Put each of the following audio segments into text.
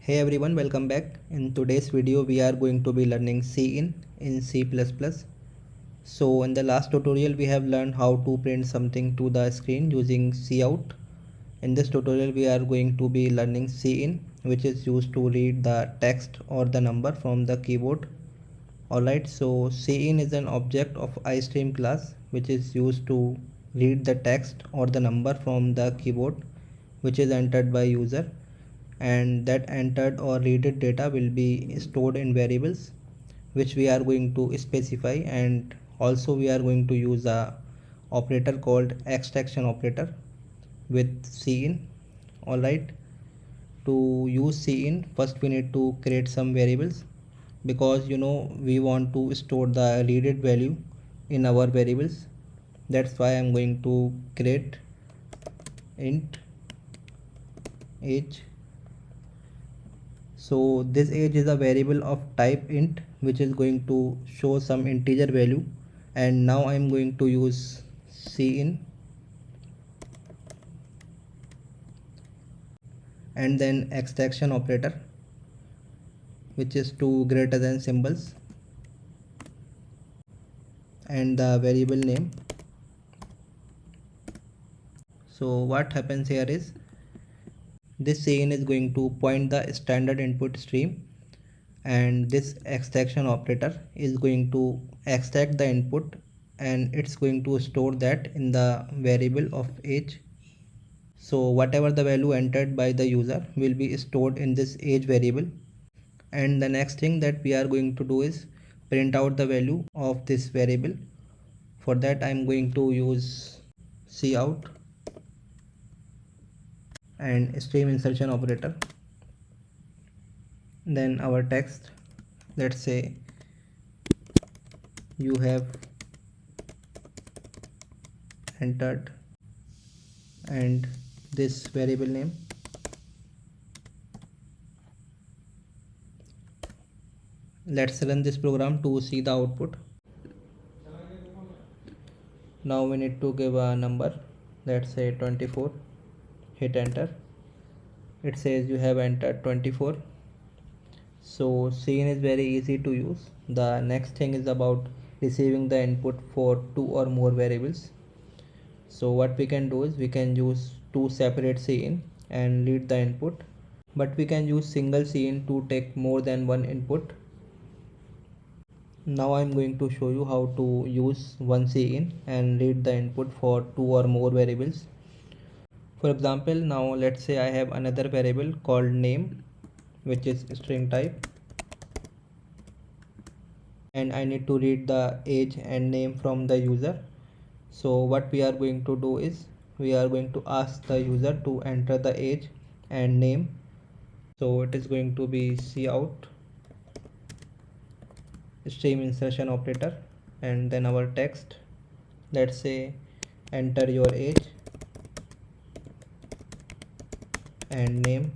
Hey everyone, welcome back. In today's video we are going to be learning in C++. So in the last tutorial we have learned how to print something to the screen using cout. In this tutorial we are going to be learning cin, which is used to read the text or the number from the keyboard. Alright, so cin is an object of iStream class which is used to read the text or the number from the keyboard which is entered by user, and that entered or read data will be stored in variables which we are going to specify, and also we are going to use a operator called extraction operator with cin. Alright, to use cin first we need to create some variables because we want to store the read value in our variables. That's why I'm going to create int age. So this age is a variable of type int which is going to show some integer value, and now I'm going to use cin and then extraction operator, which is two greater than symbols and the variable name. So what happens here is this cin is going to point the standard input stream, and this extraction operator is going to extract the input and it's going to store that in the variable of age. So whatever the value entered by the user will be stored in this age variable, and the next thing that we are going to do is print out the value of this variable. For that I'm going to use cout and stream insertion operator. Then our text, let's say you have entered, and this variable name. Let's run this program to see the output. Now we need to give a number, let's say 24. Hit enter. It says you have entered 24. So cin is very easy to use. The next thing is about receiving the input for two or more variables. So what we can do is we can use two separate cin and read the input, but we can use single cin to take more than one input. Now I'm going to show you how to use one cin and read the input for two or more variables. For example, now let's say I have another variable called name, which is string type, and I need to read the age and name from the user. So what we are going to do is we are going to ask the user to enter the age and name. So it is going to be cout stream insertion operator, and then our text, let's say enter your age and name,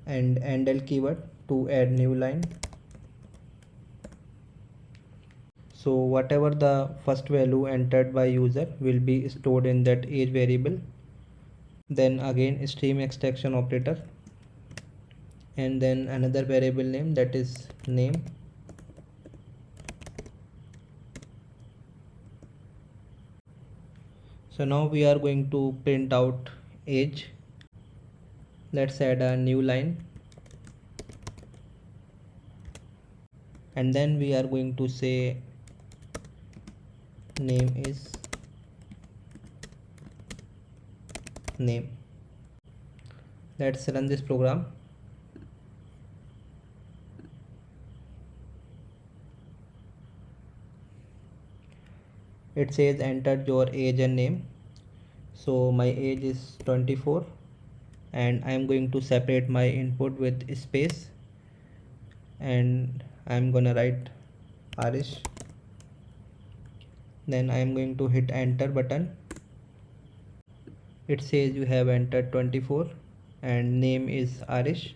and endl keyword to add new line. So whatever the first value entered by user will be stored in that age variable. Then again stream extraction operator, and then another variable name, that is name. So now we are going to print out age. Let's add a new line, and then we are going to say name is name. Let's run this program. It says entered your age and name. So my age is 24, and I'm going to separate my input with space, and I'm gonna write Arish. Then I'm going to hit enter button. It says you have entered 24 and name is Arish.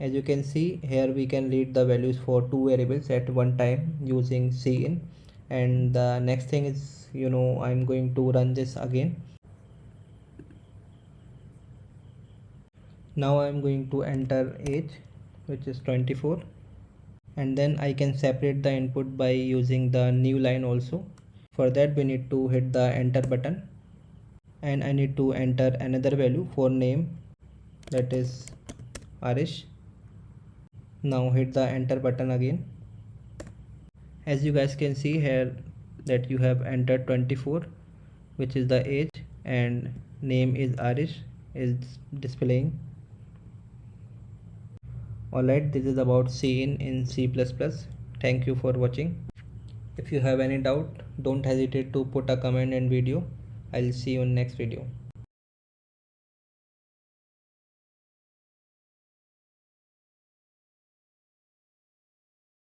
As you can see here, we can read the values for two variables at one time using cin. And the next thing is I'm going to run this again. Now I am going to enter age, which is 24, and then I can separate the input by using the new line also. For that we need to hit the enter button, and I need to enter another value for name, that is Arish. Now hit the enter button again. As you guys can see here that you have entered 24, which is the age, and name is Arish is displaying. Alright, this is about Cin in C++. Thank you for watching. If you have any doubt, don't hesitate to put a comment and video. I'll see you in next video.